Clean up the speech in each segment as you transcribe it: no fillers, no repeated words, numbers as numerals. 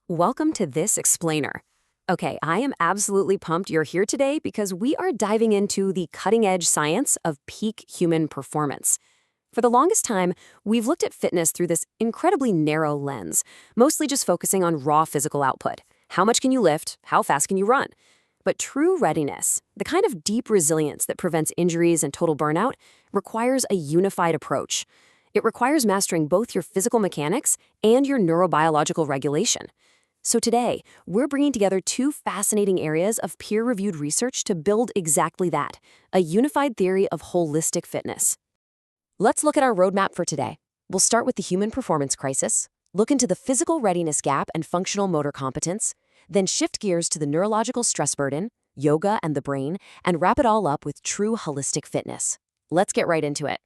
Welcome to This Explainer. Okay, I am absolutely pumped you're here today because we are diving into the cutting edge science of peak human performance. For the longest time, we've looked at fitness through this incredibly narrow lens, mostly just focusing on raw physical output. How much can you lift? How fast can you run? But true readiness, the kind of deep resilience that prevents injuries and total burnout, requires a unified approach. It requires mastering both your physical mechanics and your neurobiological regulation. So today, we're bringing together two fascinating areas of peer-reviewed research to build exactly that, a unified theory of holistic fitness. Let's look at our roadmap for today. We'll start with the human performance crisis, look into the physical readiness gap and functional motor competence, then shift gears to the neurological stress burden, yoga and the brain, and wrap it all up with true holistic fitness. Let's get right into it.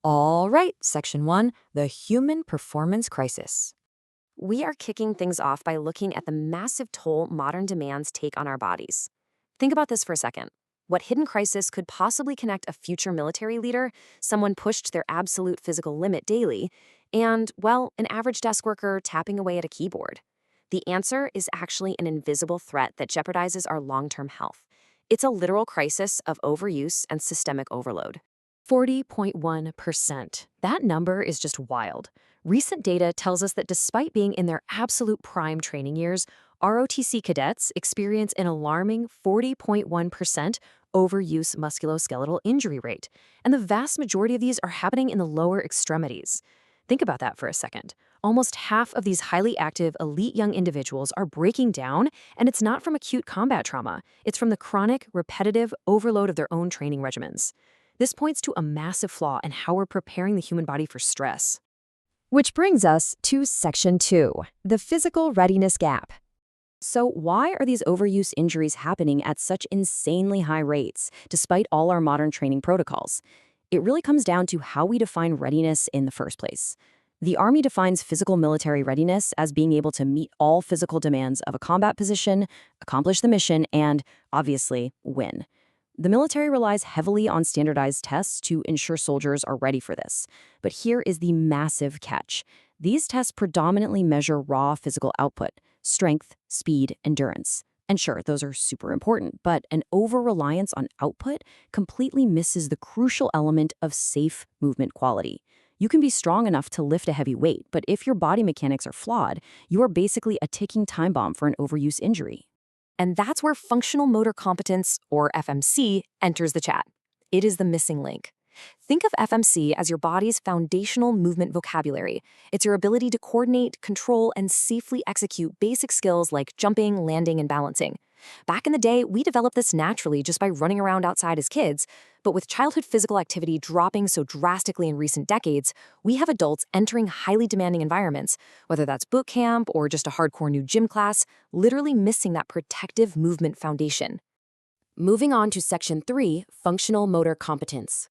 All right, Section 1, the human performance crisis. We are kicking things off by looking at the massive toll modern demands take on our bodies. Think about this for a second. What hidden crisis could possibly connect a future military leader, someone pushed their absolute physical limit daily, and, well, an average desk worker tapping away at a keyboard? The answer is actually an invisible threat that jeopardizes our long-term health. It's a literal crisis of overuse and systemic overload. 40.1%. That number is just wild. Recent data tells us that despite being in their absolute prime training years, ROTC cadets experience an alarming 40.1% overuse musculoskeletal injury rate, and the vast majority of these are happening in the lower extremities. Think about that for a second. Almost half of these highly active, elite young individuals are breaking down, and it's not from acute combat trauma. It's from the chronic, repetitive overload of their own training regimens. This points to a massive flaw in how we're preparing the human body for stress. Which brings us to Section 2, the physical readiness gap. So why are these overuse injuries happening at such insanely high rates, despite all our modern training protocols? It really comes down to how we define readiness in the first place. The Army defines physical military readiness as being able to meet all physical demands of a combat position, accomplish the mission, and, obviously, win. The military relies heavily on standardized tests to ensure soldiers are ready for this. But here is the massive catch. These tests predominantly measure raw physical output, strength, speed, endurance. And sure, those are super important, but an over-reliance on output completely misses the crucial element of safe movement quality. You can be strong enough to lift a heavy weight, but if your body mechanics are flawed, you are basically a ticking time bomb for an overuse injury. And that's where functional motor competence, or FMC, enters the chat. It is the missing link. Think of FMC as your body's foundational movement vocabulary. It's your ability to coordinate, control, and safely execute basic skills like jumping, landing, and balancing. Back in the day, we developed this naturally just by running around outside as kids, but with childhood physical activity dropping so drastically in recent decades, we have adults entering highly demanding environments, whether that's boot camp or just a hardcore new gym class, literally missing that protective movement foundation. Moving on to Section 3, functional motor competence.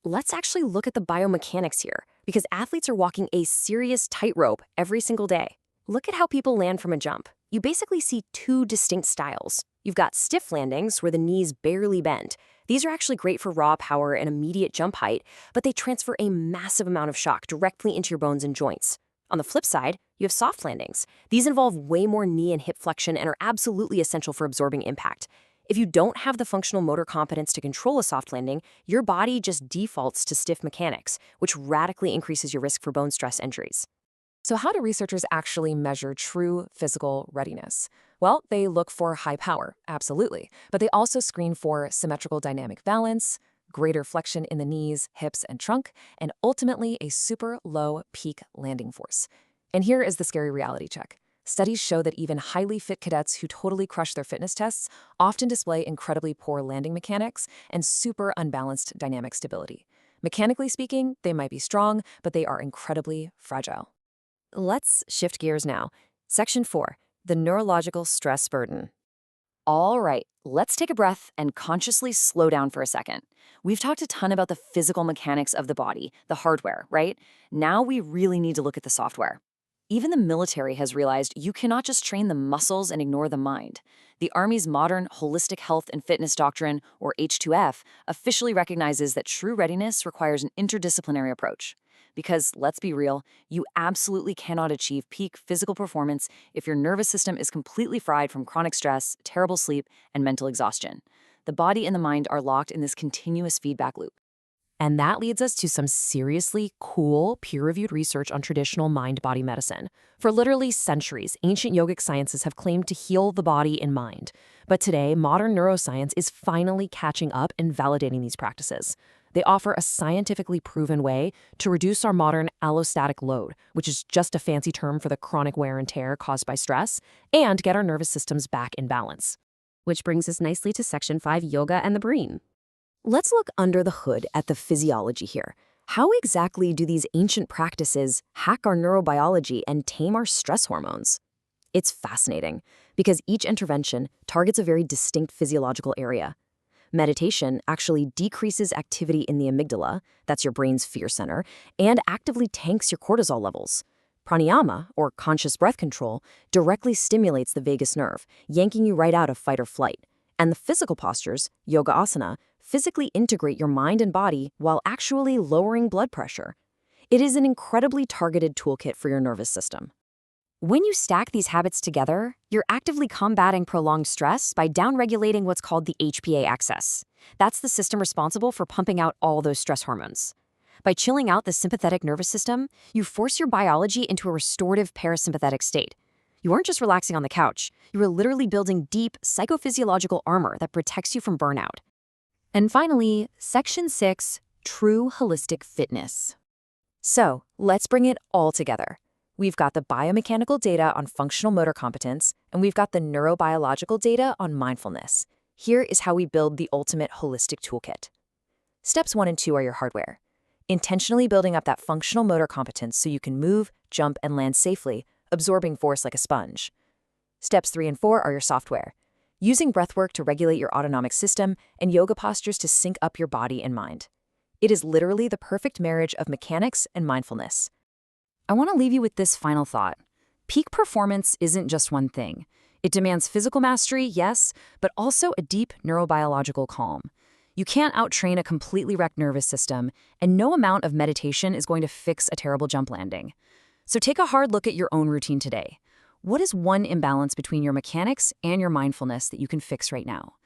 Let's actually look at the biomechanics here, because athletes are walking a serious tightrope every single day. Look at how people land from a jump. You basically see two distinct styles. You've got stiff landings, where the knees barely bend. These are actually great for raw power and immediate jump height, but they transfer a massive amount of shock directly into your bones and joints. On the flip side, you have soft landings. These involve way more knee and hip flexion and are absolutely essential for absorbing impact. If you don't have the functional motor competence to control a soft landing, your body just defaults to stiff mechanics, which radically increases your risk for bone stress injuries. So how do researchers actually measure true physical readiness? Well, they look for high power, absolutely, but they also screen for symmetrical dynamic balance, greater flexion in the knees, hips, and trunk, and ultimately a super low peak landing force. And here is the scary reality check. Studies show that even highly fit cadets who totally crush their fitness tests often display incredibly poor landing mechanics and super unbalanced dynamic stability. Mechanically speaking, they might be strong, but they are incredibly fragile. Let's shift gears now. Section 4, the neurological stress burden. All right, let's take a breath and consciously slow down for a second. We've talked a ton about the physical mechanics of the body, the hardware, right? Now we really need to look at the software. Even the military has realized you cannot just train the muscles and ignore the mind. The Army's modern Holistic Health and Fitness Doctrine, or H2F, officially recognizes that true readiness requires an interdisciplinary approach. Because, let's be real, you absolutely cannot achieve peak physical performance if your nervous system is completely fried from chronic stress, terrible sleep, and mental exhaustion. The body and the mind are locked in this continuous feedback loop. And that leads us to some seriously cool, peer-reviewed research on traditional mind-body medicine. For literally centuries, ancient yogic sciences have claimed to heal the body and mind. But today, modern neuroscience is finally catching up and validating these practices. They offer a scientifically proven way to reduce our modern allostatic load, which is just a fancy term for the chronic wear and tear caused by stress, and get our nervous systems back in balance. Which brings us nicely to Section 5, Yoga and the Brain. Let's look under the hood at the physiology here. How exactly do these ancient practices hack our neurobiology and tame our stress hormones? It's fascinating, because each intervention targets a very distinct physiological area. Meditation actually decreases activity in the amygdala, that's your brain's fear center, and actively tanks your cortisol levels. Pranayama, or conscious breath control, directly stimulates the vagus nerve, yanking you right out of fight or flight. And the physical postures, yoga asana, physically integrate your mind and body while actually lowering blood pressure. It is an incredibly targeted toolkit for your nervous system. When you stack these habits together, you're actively combating prolonged stress by downregulating what's called the HPA axis. That's the system responsible for pumping out all those stress hormones. By chilling out the sympathetic nervous system, you force your biology into a restorative parasympathetic state. You aren't just relaxing on the couch, you are literally building deep psychophysiological armor that protects you from burnout. And finally, Section 6, True Holistic Fitness. So, let's bring it all together. We've got the biomechanical data on functional motor competence, and we've got the neurobiological data on mindfulness. Here is how we build the ultimate holistic toolkit. Steps 1 and 2 are your hardware. Intentionally building up that functional motor competence so you can move, jump, and land safely, absorbing force like a sponge. Steps 3 and 4 are your software. Using breathwork to regulate your autonomic system and yoga postures to sync up your body and mind. It is literally the perfect marriage of mechanics and mindfulness. I want to leave you with this final thought. Peak performance isn't just one thing. It demands physical mastery, yes, but also a deep neurobiological calm. You can't outtrain a completely wrecked nervous system, and no amount of meditation is going to fix a terrible jump landing. So take a hard look at your own routine today. What is one imbalance between your mechanics and your mindfulness that you can fix right now?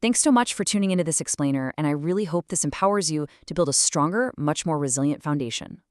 Thanks so much for tuning into this explainer, and I really hope this empowers you to build a stronger, much more resilient foundation.